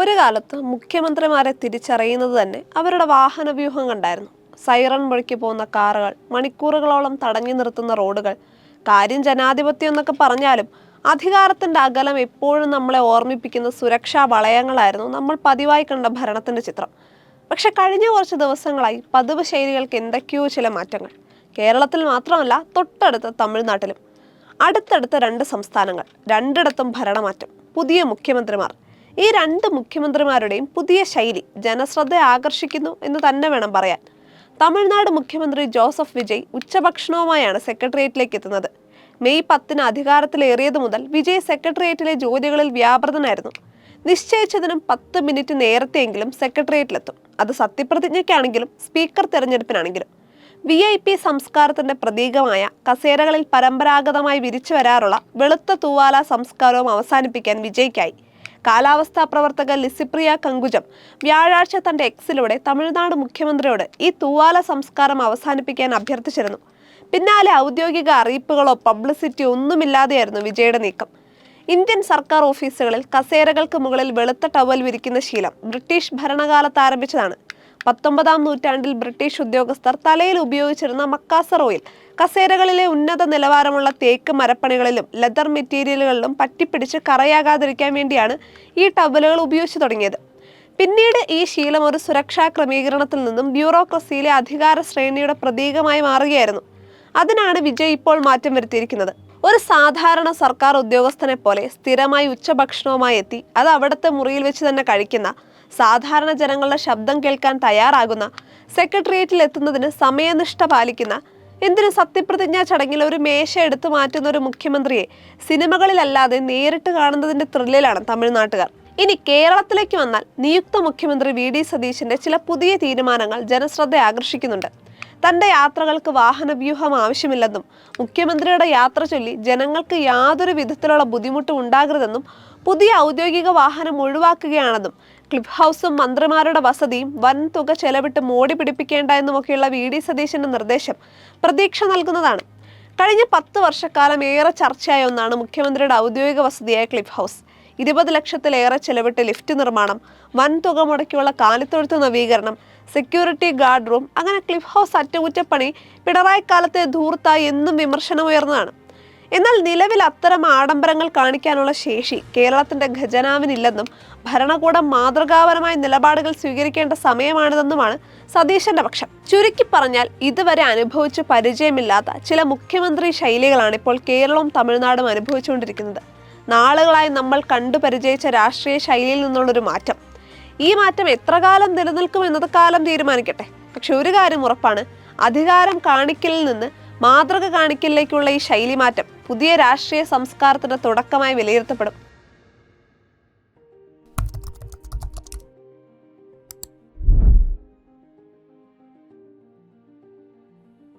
ഒരു കാലത്ത് മുഖ്യമന്ത്രിമാരെ തിരിച്ചറിയുന്നത് തന്നെ അവരുടെ വാഹനവ്യൂഹം കണ്ടായിരുന്നു. സൈറൺ മുഴക്കി പോകുന്ന കാറുകൾ, മണിക്കൂറുകളോളം തടഞ്ഞു നിർത്തുന്ന റോഡുകൾ. കാര്യം ജനാധിപത്യം എന്നൊക്കെ പറഞ്ഞാലും അധികാരത്തിന്റെ അകലം എപ്പോഴും നമ്മളെ ഓർമ്മിപ്പിക്കുന്ന സുരക്ഷാ വളയങ്ങളായിരുന്നു നമ്മൾ പതിവായി കണ്ട ഭരണത്തിന്റെ ചിത്രം. പക്ഷെ കഴിഞ്ഞ കുറച്ച് ദിവസങ്ങളായി പതിവ് ശൈലികൾക്ക് എന്തൊക്കെയോ ചില മാറ്റങ്ങൾ. കേരളത്തിൽ മാത്രമല്ല, തൊട്ടടുത്ത തമിഴ്നാട്ടിലും. അടുത്തടുത്ത 2 സംസ്ഥാനങ്ങൾ, രണ്ടിടത്തും ഭരണമാറ്റം, പുതിയ മുഖ്യമന്ത്രിമാർ. ഈ 2 മുഖ്യമന്ത്രിമാരുടെയും പുതിയ ശൈലി ജനശ്രദ്ധ ആകർഷിക്കുന്നു എന്ന് തന്നെ വേണം പറയാൻ. തമിഴ്നാട് മുഖ്യമന്ത്രി ജോസഫ് വിജയ് ഉച്ചഭക്ഷണവുമായാണ് സെക്രട്ടേറിയറ്റിലേക്ക് എത്തുന്നത്. മെയ് 10 അധികാരത്തിലേറിയതു മുതൽ വിജയ് സെക്രട്ടേറിയറ്റിലെ ജോലികളിൽ വ്യാപൃതനായിരുന്നു. നിശ്ചയിച്ചതിനും 10 മിനിറ്റ് നേരത്തെയെങ്കിലും സെക്രട്ടേറിയറ്റിലെത്തും. അത് സത്യപ്രതിജ്ഞയ്ക്കാണെങ്കിലും സ്പീക്കർ തെരഞ്ഞെടുപ്പിനാണെങ്കിലും. VIP സംസ്കാരത്തിന്റെ പ്രതീകമായ കസേരകളിൽ പരമ്പരാഗതമായി വിരിച്ചു വരാറുള്ള വെളുത്ത തൂവാല സംസ്കാരവും അവസാനിപ്പിക്കാൻ വിജയ്ക്കായി. കാലാവസ്ഥാ പ്രവർത്തക ലിസിപ്രിയ കങ്കുജം വ്യാഴാഴ്ച തന്റെ എക്സിലൂടെ തമിഴ്നാട് മുഖ്യമന്ത്രിയോട് ഈ തൂവാല സംസ്കാരം അവസാനിപ്പിക്കാൻ അഭ്യർത്ഥിച്ചിരുന്നു. പിന്നാലെ ഔദ്യോഗിക അറിയിപ്പുകളോ പബ്ലിസിറ്റിയോ ഒന്നുമില്ലാതെയായിരുന്നു വിജയുടെ നീക്കം. ഇന്ത്യൻ സർക്കാർ ഓഫീസുകളിൽ കസേരകൾക്ക് മുകളിൽ വെളുത്ത ടവൽ വിരിക്കുന്ന ശീലം ബ്രിട്ടീഷ് ഭരണകാലത്ത് ആരംഭിച്ചതാണ്. 19-ാം നൂറ്റാണ്ടിൽ ബ്രിട്ടീഷ് ഉദ്യോഗസ്ഥർ തലയിൽ ഉപയോഗിച്ചിരുന്ന മക്കാസർ ഓയിൽ കസേരകളിലെ ഉന്നത നിലവാരമുള്ള തേക്ക് മരപ്പണികളിലും ലെതർ മെറ്റീരിയലുകളിലും പറ്റിപ്പിടിച്ച് കറയാകാതിരിക്കാൻ വേണ്ടിയാണ് ഈ ടവലുകൾ ഉപയോഗിച്ചു തുടങ്ങിയത്. പിന്നീട് ഈ ശീലം ഒരു സുരക്ഷാ ക്രമീകരണത്തിൽ നിന്നും ബ്യൂറോക്രസിയിലെ അധികാര ശ്രേണിയുടെ പ്രതീകമായി മാറുകയായിരുന്നു. അതിനാണ് വിജയ് ഇപ്പോൾ മാറ്റം വരുത്തിയിരിക്കുന്നത്. ഒരു സാധാരണ സർക്കാർ ഉദ്യോഗസ്ഥനെ പോലെ സ്ഥിരമായി ഉച്ചഭക്ഷണവുമായി എത്തി അത് അവിടുത്തെ മുറിയിൽ വെച്ച് തന്നെ കഴിക്കുന്ന, സാധാരണ ജനങ്ങളുടെ ശബ്ദം കേൾക്കാൻ തയ്യാറാകുന്ന, സെക്രട്ടേറിയറ്റിൽ എത്തുന്നതിന് സമയനിഷ്ഠ പാലിക്കുന്ന, എന്തിനു സത്യപ്രതിജ്ഞാ ചടങ്ങിൽ ഒരു മേശ എടുത്തു മാറ്റുന്ന ഒരു മുഖ്യമന്ത്രിയെ സിനിമകളിലല്ലാതെ നേരിട്ട് കാണുന്നതിന്റെ ത്രില്ലിലാണ് തമിഴ്നാട്ടുകാർ. ഇനി കേരളത്തിലേക്ക് വന്നാൽ നിയുക്ത മുഖ്യമന്ത്രി VD സതീശന്റെ ചില പുതിയ തീരുമാനങ്ങൾ ജനശ്രദ്ധ ആകർഷിക്കുന്നുണ്ട്. തന്റെ യാത്രകൾക്ക് വാഹനവ്യൂഹം ആവശ്യമില്ലെന്നും മുഖ്യമന്ത്രിയുടെ യാത്ര ചൊല്ലി ജനങ്ങൾക്ക് യാതൊരു വിധത്തിലുള്ള ബുദ്ധിമുട്ടും ഉണ്ടാകരുതെന്നും പുതിയ ഔദ്യോഗിക വാഹനം ഒഴിവാക്കുകയാണെന്നും ക്ലിഫ് ഹൗസും മന്ത്രിമാരുടെ വസതിയും വൻ തുക ചെലവിട്ട് മോടി പിടിപ്പിക്കേണ്ട എന്നുമൊക്കെയുള്ള VD സതീശന്റെ നിർദ്ദേശം പ്രതീക്ഷ നൽകുന്നതാണ്. കഴിഞ്ഞ 10 വർഷക്കാലം ഏറെ ചർച്ചയായ ഒന്നാണ് മുഖ്യമന്ത്രിയുടെ ഔദ്യോഗിക വസതിയായ ക്ലിഫ് ഹൗസ്. 20 ലക്ഷത്തിലേറെ ചെലവിട്ട് ലിഫ്റ്റ് നിർമ്മാണം, വൻ തുക മുടക്കിയുള്ള കാലിത്തൊഴുത്ത് നവീകരണം, സെക്യൂരിറ്റി ഗാർഡ് റൂം, അങ്ങനെ ക്ലിഫ് ഹൗസ് അറ്റകുറ്റപ്പണി പിണറായി കാലത്തെ ധൂർത്തായി എന്നും വിമർശനമുയർന്നതാണ്. എന്നാൽ നിലവിൽ അത്തരം ആഡംബരങ്ങൾ കാണിക്കാനുള്ള ശേഷി കേരളത്തിന്റെ ഖജനാവിനില്ലെന്നും ഭരണകൂടം മാതൃകാപരമായ നിലപാടുകൾ സ്വീകരിക്കേണ്ട സമയമാണിതെന്നുമാണ് സതീശന്റെ പക്ഷം. ചുരുക്കി പറഞ്ഞാൽ ഇതുവരെ അനുഭവിച്ച് പരിചയമില്ലാത്ത ചില മുഖ്യമന്ത്രി ശൈലികളാണ് ഇപ്പോൾ കേരളവും തമിഴ്നാടും അനുഭവിച്ചുകൊണ്ടിരിക്കുന്നത്. നാളുകളായി നമ്മൾ കണ്ടു പരിചയിച്ച രാഷ്ട്രീയ ശൈലിയിൽ നിന്നുള്ളൊരു മാറ്റം. ഈ മാറ്റം എത്ര കാലം നിലനിൽക്കും എന്നത് കാലം തീരുമാനിക്കട്ടെ. പക്ഷെ ഒരു കാര്യം ഉറപ്പാണ്, അധികാരം കാണിക്കലിൽ നിന്ന് മാതൃക കാണിക്കലിലേക്കുള്ള ഈ ശൈലി മാറ്റം പുതിയ രാഷ്ട്രീയ സംസ്കാരത്തിന്റെ തുടക്കമായി വിലയിരുത്തപ്പെടും.